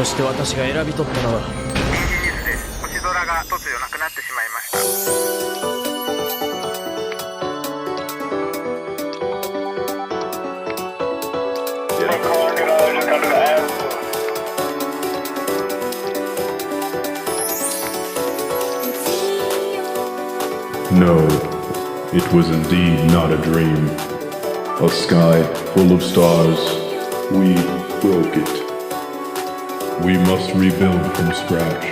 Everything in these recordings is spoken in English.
そして私が選び取ったのはイギリスで星空が突如なくなってしまいました。No, it was indeed not a dream. A sky full of stars. We broke it. We must rebuild from scratch.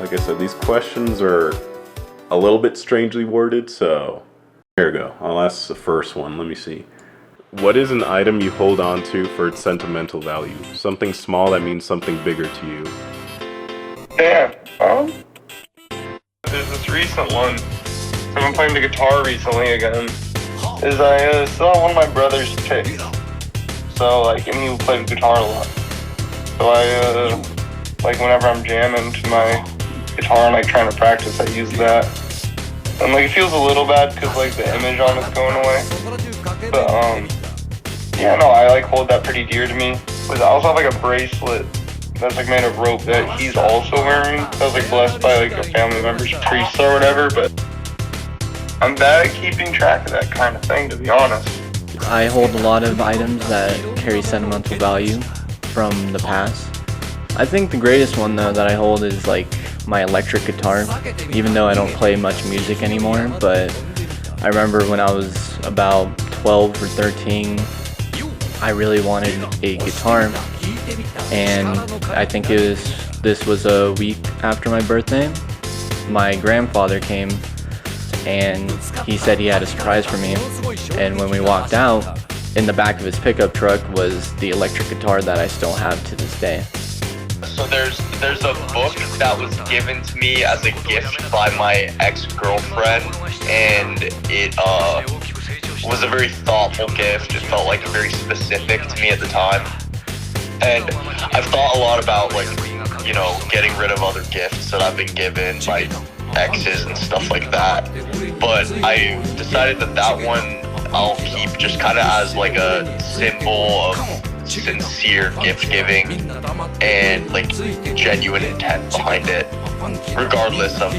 Like I said, these questions are a little bit strangely worded, so here we go. I'll ask the first one. Let me see. What is an item you hold on to for its sentimental value? Something small that means something bigger to you. Damn. There's this recent one. I've been playing the guitar recently again. I still have one of my brother's picks. So, and he plays guitar a lot. So whenever I'm jamming to my guitar and, trying to practice, I use that. And, it feels a little bad because, the image on it's going away. But, I, hold that pretty dear to me. I also have, a bracelet that's made of rope that he's also wearing. That was blessed by a family member's priest or whatever, but I'm bad at keeping track of that kind of thing, to be honest. I hold a lot of items that carry sentimental value from the past. I think the greatest one though that I hold is my electric guitar, even though I don't play much music anymore, but I remember when I was about 12 or 13, I really wanted a guitar, and I think this was a week after my birthday. My grandfather came and he said he had a surprise for me, and when we walked out, in the back of his pickup truck was the electric guitar that I still have to this day. So there's a book that was given to me as a gift by my ex-girlfriend, and it was a very thoughtful gift. It felt very specific to me at the time. And I've thought a lot about getting rid of other gifts that I've been given by exes and stuff like that. But I decided that one I'll keep just kind of as a symbol of sincere gift giving and genuine intent behind it, regardless of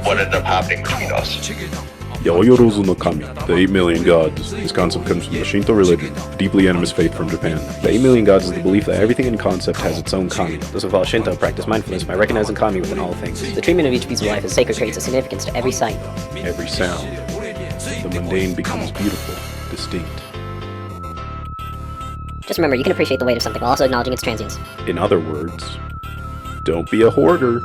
what ended up happening between us. Yaoyorozu no Kami, the 8 million gods. This concept comes from the Shinto religion, a deeply animist faith from Japan. The 8 million gods is the belief that everything in concept has its own kami. Those who follow Shinto practice mindfulness by recognizing kami within all things. The treatment of each piece of life as sacred creates a significance to every sight. Every sound. The mundane becomes beautiful, distinct. Just remember, you can appreciate the weight of something while also acknowledging its transience. In other words, don't be a hoarder.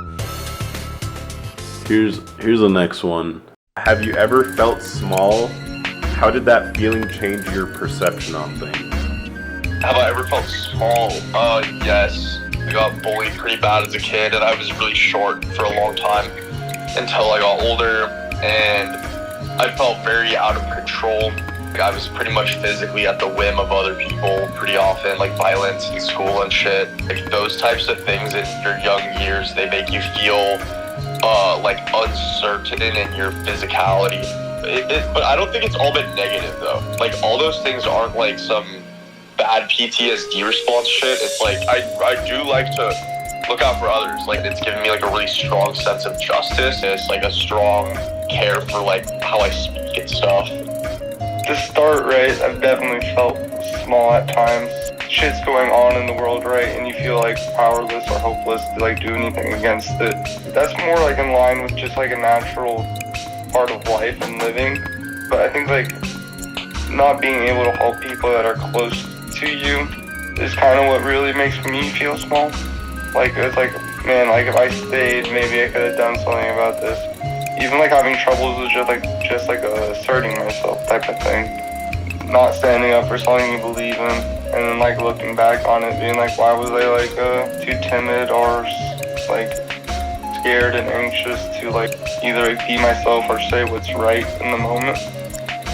Here's the next one. Have you ever felt small? How did that feeling change your perception on things? Have I ever felt small? Yes. I got bullied pretty bad as a kid, and I was really short for a long time until I got older, and I felt very out of control. I was pretty much physically at the whim of other people pretty often, violence in school and shit. Those types of things in your young years, they make you feel uncertain in your physicality. But I don't think it's all been negative though. All those things aren't some bad PTSD response shit. It's I do like to look out for others. It's given me a really strong sense of justice. It's a strong care for how I speak and stuff. To start, right, I've definitely felt small at times. Shit's going on in the world, right, and you feel powerless or hopeless to do anything against it. That's more in line with just a natural part of life and living. But I think not being able to help people that are close to you is kind of what really makes me feel small. It's man, if I stayed, maybe I could have done something about this. Even having troubles with just asserting myself type of thing. Not standing up for something you believe in. And then looking back on it, being why was I too timid or scared and anxious to either be myself or say what's right in the moment.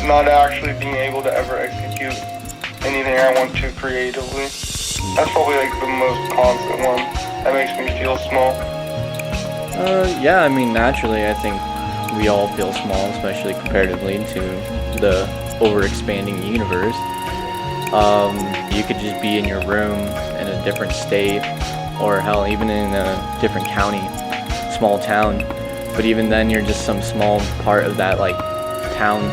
Not actually being able to ever execute anything I want to creatively. That's probably the most constant one that makes me feel small. Yeah, I mean, naturally, I think we all feel small, especially comparatively to the over-expanding universe. You could just be in your room in a different state, or hell, even in a different county, small town. But even then, you're just some small part of that like town.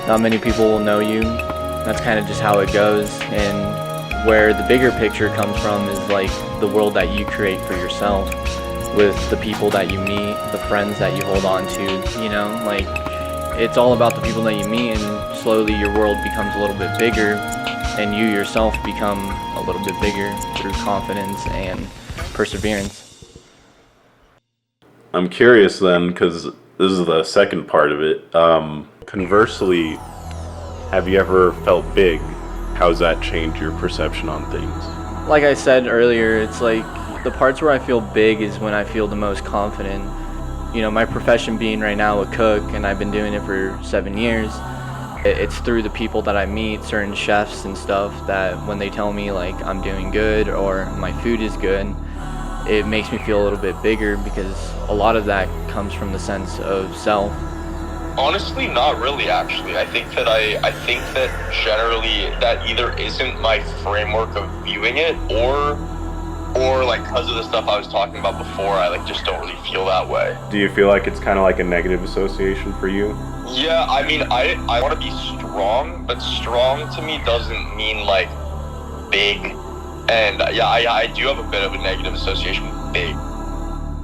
Not many people will know you. That's kind of just how it goes. And where the bigger picture comes from is like the world that you create for yourself, with the people that you meet, the friends that you hold on to. You know, like it's all about the people that you meet, and slowly your world becomes a little bit bigger, and you yourself become a little bit bigger through confidence and perseverance. I'm curious then, because this is the second part of it. Conversely, have you ever felt big? How's that changed your perception on things? Like I said earlier, it's like the parts where I feel big is when I feel the most confident. You know, my profession being right now a cook, and I've been doing it for 7 years. It's through the people that I meet, certain chefs and stuff, that when they tell me like I'm doing good or my food is good, it makes me feel a little bit bigger, because a lot of that comes from the sense of self. Honestly, not really. Actually, I think that generally that either isn't my framework of viewing it, or like because of the stuff I was talking about before, I like just don't really feel that way. Do you feel like it's kind of like a negative association for you? Yeah, I mean, I want to be strong, but strong to me doesn't mean like big. And yeah, I do have a bit of a negative association with big.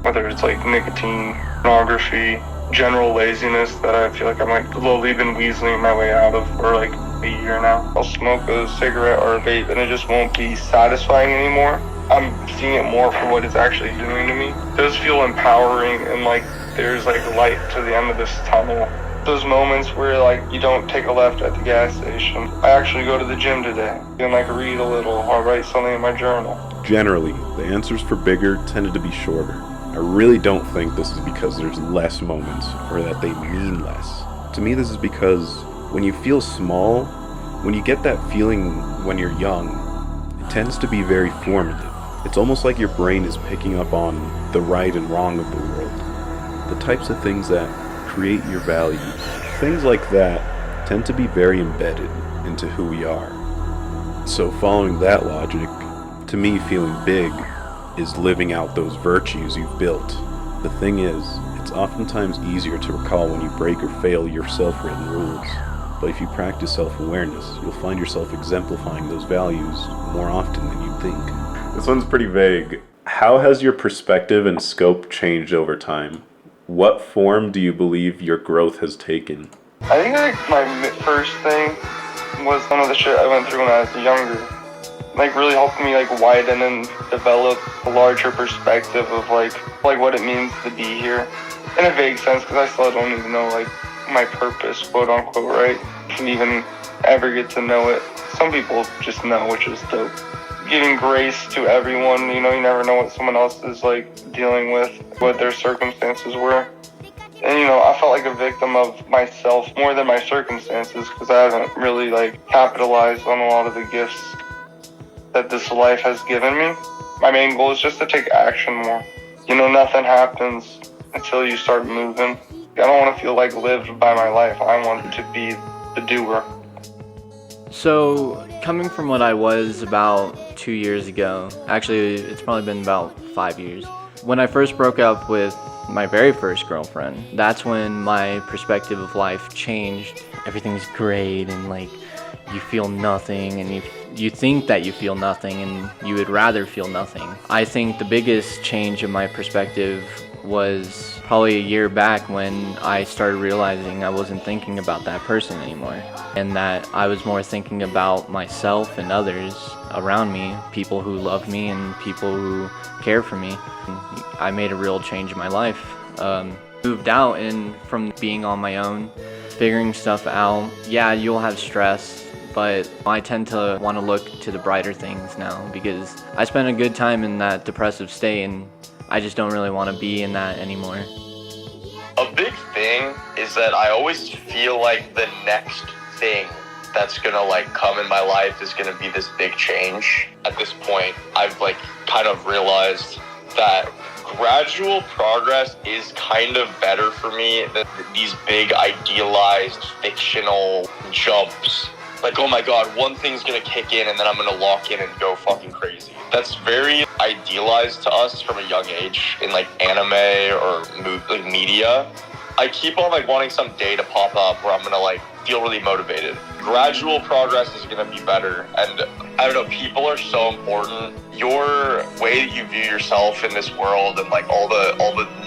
Whether it's like nicotine, pornography, general laziness that I feel like I might slowly been weaseling my way out of for like a year now. I'll smoke a cigarette or a vape and it just won't be satisfying anymore. I'm seeing it more for what it's actually doing to me. It does feel empowering, and like there's like light to the end of this tunnel. Those moments where like you don't take a left at the gas station. I actually go to the gym today and like read a little or write something in my journal. Generally, the answers for bigger tended to be shorter. I really don't think this is because there's less moments or that they mean less. To me, this is because when you feel small, when you get that feeling when you're young, it tends to be very formative. It's almost like your brain is picking up on the right and wrong of the world, the types of things that create your values. Things like that tend to be very embedded into who we are. So following that logic, to me, feeling big is living out those virtues you've built. The thing is, it's oftentimes easier to recall when you break or fail your self-written rules. But if you practice self-awareness, you'll find yourself exemplifying those values more often than you'd think. This one's pretty vague. How has your perspective and scope changed over time? What form do you believe your growth has taken? I think like my first thing was some of the shit I went through when I was younger. Like really helped me like widen and develop a larger perspective of like what it means to be here. In a vague sense, because I still don't even know like my purpose, quote unquote, right? I can even ever get to know it. Some people just know, which is dope. Giving grace to everyone, you know, you never know what someone else is like dealing with, what their circumstances were. And you know, I felt like a victim of myself more than my circumstances, because I haven't really like capitalized on a lot of the gifts that this life has given me. My main goal is just to take action more. You know, nothing happens until you start moving. I don't want to feel like lived by my life. I want to be the doer. So, coming from what I was about 2 years ago, actually it's probably been about 5 years. When I first broke up with my very first girlfriend, that's when my perspective of life changed. Everything's great and like you feel nothing, and you think that you feel nothing and you would rather feel nothing. I think the biggest change in my perspective was probably a year back when I started realizing I wasn't thinking about that person anymore, and that I was more thinking about myself and others around me, people who love me and people who care for me. I made a real change in my life. Moved out, and from being on my own, figuring stuff out, yeah, you'll have stress, but I tend to want to look to the brighter things now, because I spent a good time in that depressive state and I just don't really want to be in that anymore. A big thing is that I always feel like the next thing that's gonna like come in my life is gonna be this big change. At this point, I've like kind of realized that gradual progress is kind of better for me than these big idealized fictional jumps like, oh my god, one thing's gonna kick in and then I'm gonna lock in and go fucking crazy. That's very idealized to us from a young age in like anime or like media. I keep on like wanting some day to pop up where I'm gonna like feel really motivated. Gradual progress is gonna be better, and I don't know, people are so important. Your way that you view yourself in this world and like all the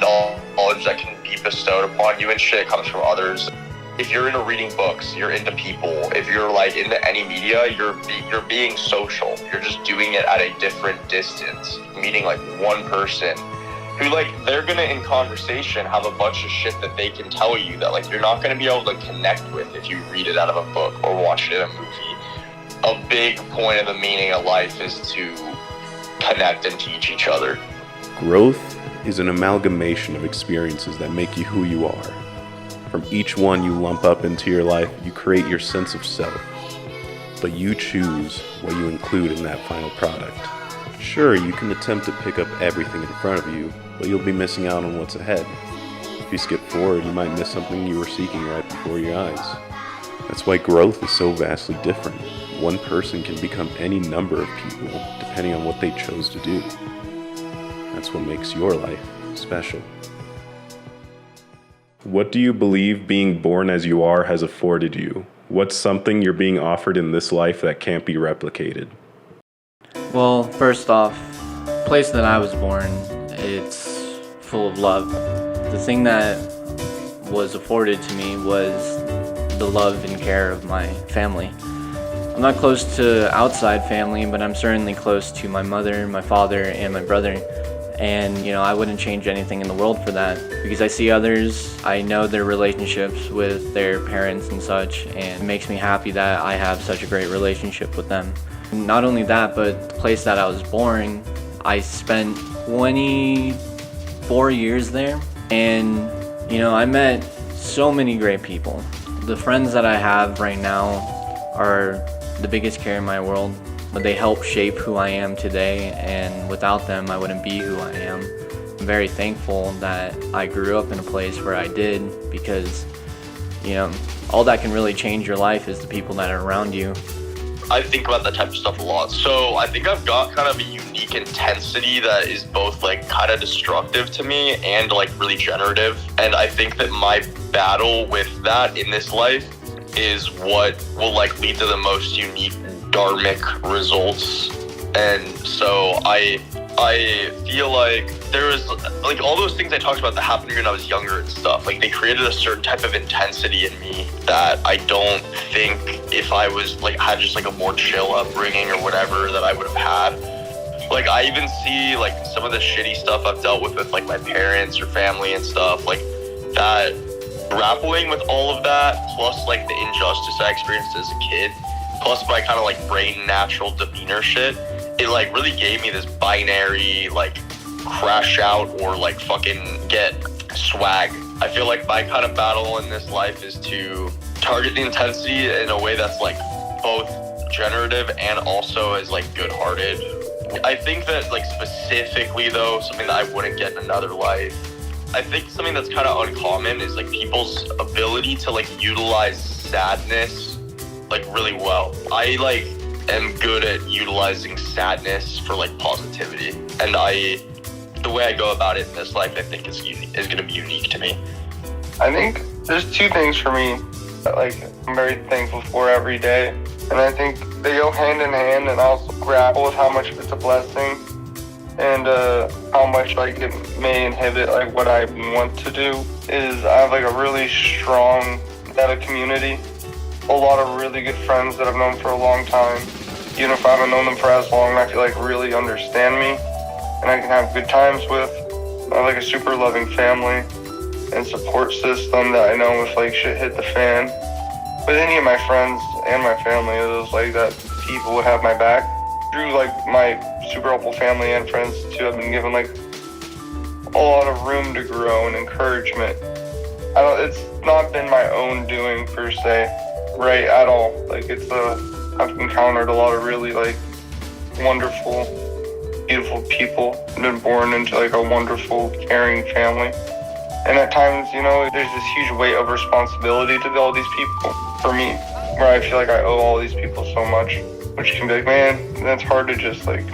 knowledge that can be bestowed upon you and shit comes from others. If you're into reading books, you're into people. If you're like into any media, you're being social. You're just doing it at a different distance. Meeting like one person who like they're gonna in conversation have a bunch of shit that they can tell you that like you're not gonna be able to connect with if you read it out of a book or watch it in a movie. A big point of the meaning of life is to connect and teach each other. Growth is an amalgamation of experiences that make you who you are. From each one you lump up into your life, you create your sense of self. But you choose what you include in that final product. Sure, you can attempt to pick up everything in front of you, but you'll be missing out on what's ahead. If you skip forward, you might miss something you were seeking right before your eyes. That's why growth is so vastly different. One person can become any number of people, depending on what they chose to do. That's what makes your life special. What do you believe being born as you are has afforded you? What's something you're being offered in this life that can't be replicated? Well, first off, the place that I was born, it's full of love. The thing that was afforded to me was the love and care of my family. I'm not close to outside family, but I'm certainly close to my mother, my father, and my brother. And, you know, I wouldn't change anything in the world for that, because I see others, I know their relationships with their parents and such, and it makes me happy that I have such a great relationship with them. Not only that, but the place that I was born, I spent 24 years there, and, you know, I met so many great people. The friends that I have right now are the biggest care in my world. But they help shape who I am today, and without them, I wouldn't be who I am. I'm very thankful that I grew up in a place where I did, because, you know, all that can really change your life is the people that are around you. I think about that type of stuff a lot. So I think I've got kind of a unique intensity that is both like kind of destructive to me and like really generative. And I think that my battle with that in this life is what will like lead to the most unique dharmic results. And so I feel like there was like all those things I talked about that happened to me when I was younger and stuff, like they created a certain type of intensity in me that I don't think if I was like had just like a more chill upbringing or whatever that I would have had. Like I even see like some of the shitty stuff I've dealt with like my parents or family and stuff, like that grappling with all of that, plus like the injustice I experienced as a kid, plus my kind of like brain natural demeanor shit, it like really gave me this binary like crash out or like fucking get swag. I feel like my kind of battle in this life is to target the intensity in a way that's like both generative and also is like good-hearted. I think that like specifically though, something that I wouldn't get in another life, I think something that's kind of uncommon is like people's ability to like utilize sadness like really well. I like am good at utilizing sadness for like positivity, and the way I go about it in this life I think is going to be unique to me. I think there's two things for me that like I'm very thankful for every day, and I think they go hand in hand, and I also grapple with how much it's a blessing and how much like it may inhibit like what I want to do. Is I have like a really strong net of community, a lot of really good friends that I've known for a long time. Even if I haven't known them for as long, I feel like really understand me and I can have good times with. I have like a super loving family and support system that I know if like shit hit the fan, with any of my friends and my family, it was like that people would have my back. Through like my super helpful family and friends too, I've been given like a lot of room to grow and encouragement. It's not been my own doing per se, right, at all. Like I've encountered a lot of really like wonderful, beautiful people, and been born into like a wonderful, caring family. And at times, you know, there's this huge weight of responsibility to all these people. For me, where I feel like I owe all these people so much, which can be like, man, that's hard to just like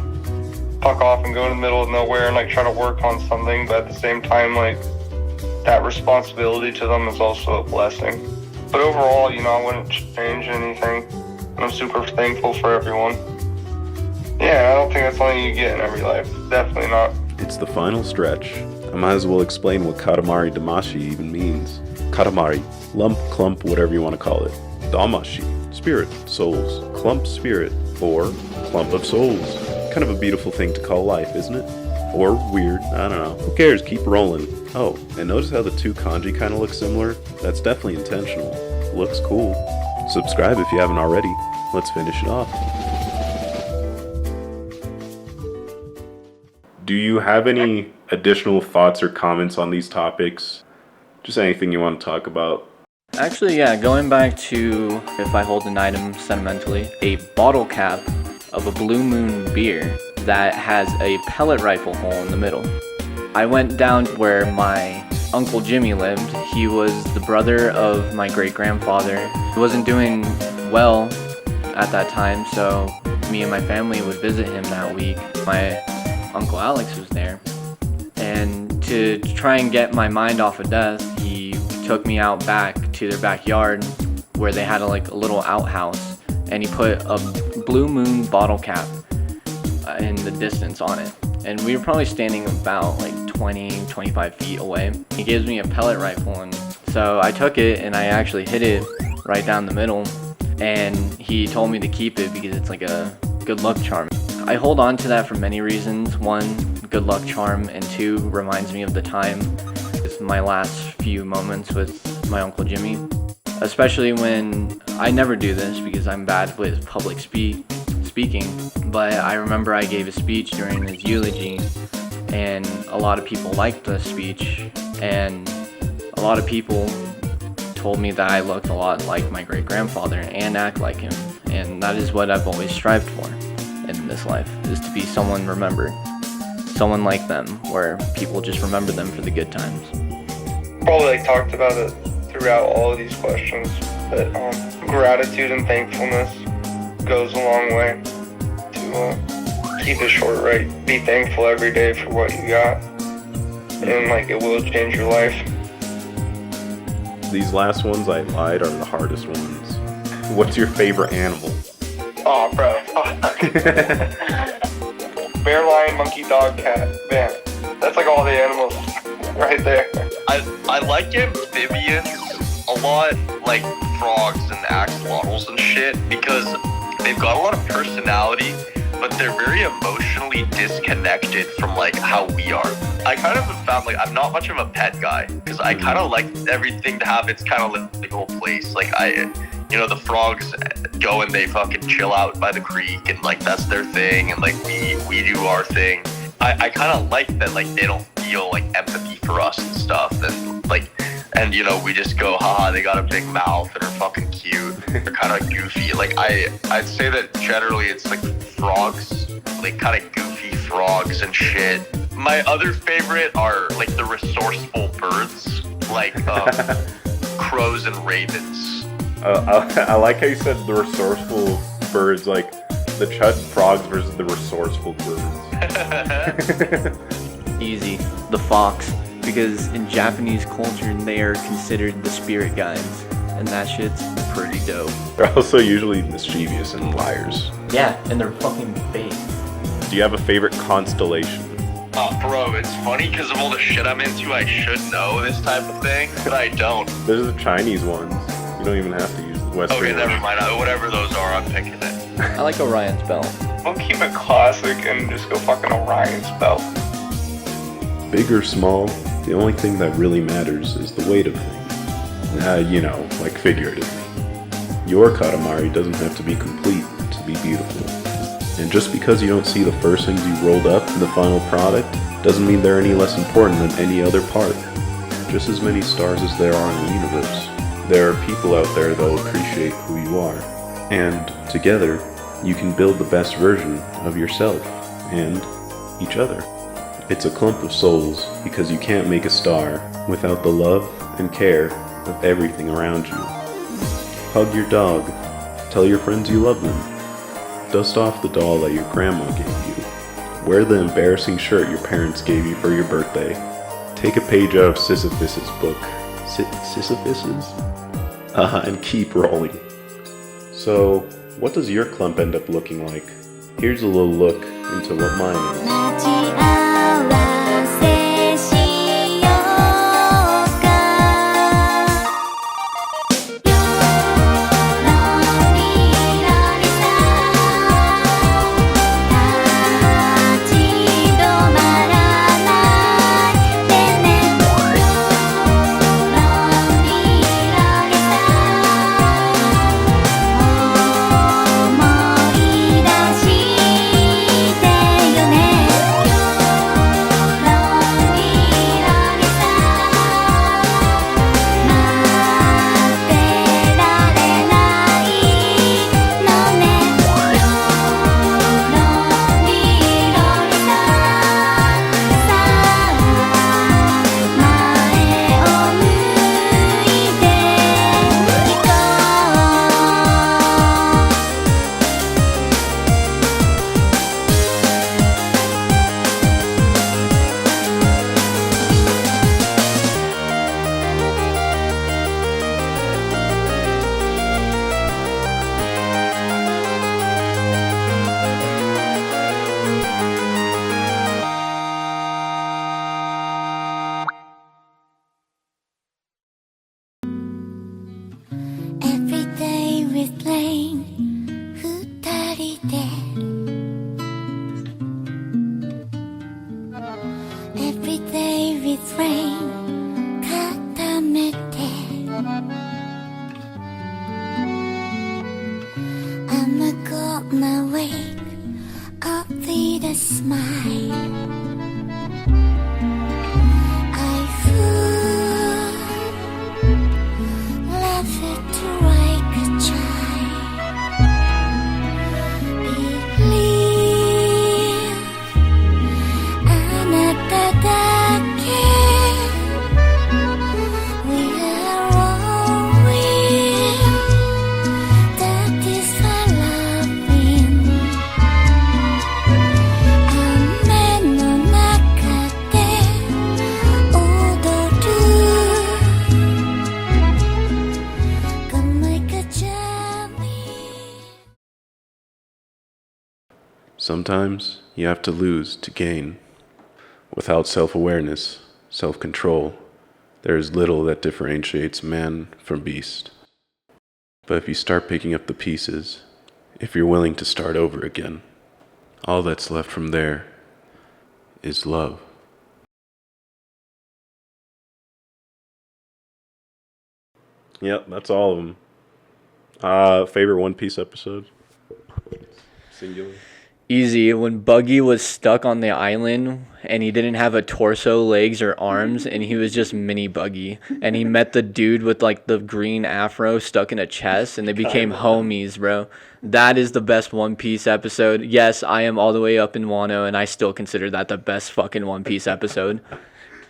fuck off and go in the middle of nowhere and like try to work on something, but at the same time, like that responsibility to them is also a blessing. But overall, you know, I wouldn't change anything. I'm super thankful for everyone. Yeah, I don't think that's something you get in every life. Definitely not. It's the final stretch. I might as well explain what Katamari Damashi even means. Katamari, lump, clump, whatever you want to call it. Damashi, spirit, souls, clump spirit, or clump of souls. Kind of a beautiful thing to call life, isn't it? Or weird, I don't know. Who cares? Keep rolling. Oh, and notice how the two kanji kind of look similar? That's definitely intentional. Looks cool. Subscribe if you haven't already. Let's finish it off. Do you have any additional thoughts or comments on these topics? Just anything you want to talk about? Actually, yeah, going back to if I hold an item sentimentally, a bottle cap of a Blue Moon beer that has a pellet rifle hole in the middle. I went down where my Uncle Jimmy lived. He was the brother of my great-grandfather. He wasn't doing well at that time, so me and my family would visit him that week. My Uncle Alex was there, and to try and get my mind off of death, he took me out back to their backyard where they had a little outhouse, and he put a Blue Moon bottle cap in the distance on it. And we were probably standing about 20-25 feet away. He gives me a pellet rifle, and so I took it and I actually hit it right down the middle, and he told me to keep it because it's like a good luck charm. I hold on to that for many reasons. One, good luck charm, and two, reminds me of the time. It's my last few moments with my Uncle Jimmy. Especially when I never do this because I'm bad with public speaking, but I remember I gave a speech during his eulogy, and a lot of people liked the speech, and a lot of people told me that I looked a lot like my great-grandfather and act like him, and that is what I've always strived for in this life, is to be someone remembered, someone like them, where people just remember them for the good times. Probably talked about it throughout all of these questions, but gratitude and thankfulness goes a long way to keep it short, right? Be thankful every day for what you got, and it will change your life. These last ones I lied are the hardest ones. What's your favorite animal? Oh, bro. Bear, lion, monkey, dog, cat. Man, that's all the animals right there. I like amphibians a lot, like frogs and axolotls and shit, because they've got a lot of personality, but they're very emotionally disconnected from how we are. I kind of have found I'm not much of a pet guy, because I kind of like everything to have its kind of whole place. The frogs go and they fucking chill out by the creek, and that's their thing, and we do our thing. I kind of like that they don't feel empathy for us and stuff, and we just go, haha, they got a big mouth and are fucking cute. They're kind of goofy. I'd say that generally it's frogs, kind of goofy frogs and shit. My other favorite are the resourceful birds, crows and ravens. I like how you said the resourceful birds, the chud frogs versus the resourceful birds. Easy, the fox, because in Japanese culture they are considered the spirit guides, and that shit's pretty dope. They're also usually mischievous and liars. Yeah, and they're fucking fake. Do you have a favorite constellation? Bro, it's funny because of all the shit I'm into, I should know this type of thing, but I don't. There's the Chinese ones. You don't even have to use the Western Okay, ones. never mind. Whatever those are, I'm picking it. I like Orion's belt. We'll keep it classic and just go fucking Orion's belt. Big or small, the only thing that really matters is the weight of things. Figuratively. Your Katamari doesn't have to be complete to be beautiful. And just because you don't see the first things you rolled up in the final product, doesn't mean they're any less important than any other part. Just as many stars as there are in the universe, there are people out there that will appreciate who you are. And together, you can build the best version of yourself and each other. It's a clump of souls because you can't make a star without the love and care of everything around you. Hug your dog, Tell your friends you love them. Dust off the doll that your grandma gave you. Wear the embarrassing shirt your parents gave you for your birthday. Take a page out of Sisyphus's book. Sisyphus's? And keep rolling. So, what does your clump end up looking like? Here's a little look into what mine is. Every day with rain 二人で Every day with rain 固めて I'm gonna wake up with a smile I feel laugh it like a child Believe あなただけ We are all real That is my loving 雨の中で踊る Come like a journey Sometimes you have to lose to gain. Without self-awareness, self-control, there is little that differentiates man from beast. But if you start picking up the pieces, if you're willing to start over again, all that's left from there is love. Yep, that's all of them. Favorite One Piece episode? Singular. Easy. When Buggy was stuck on the island and he didn't have a torso, legs, or arms, and he was just mini Buggy, and he met the dude with like the green afro stuck in a chest, and they became homies, bro. That is the best One Piece episode. Yes, I am all the way up in Wano, and I still consider that the best fucking One Piece episode.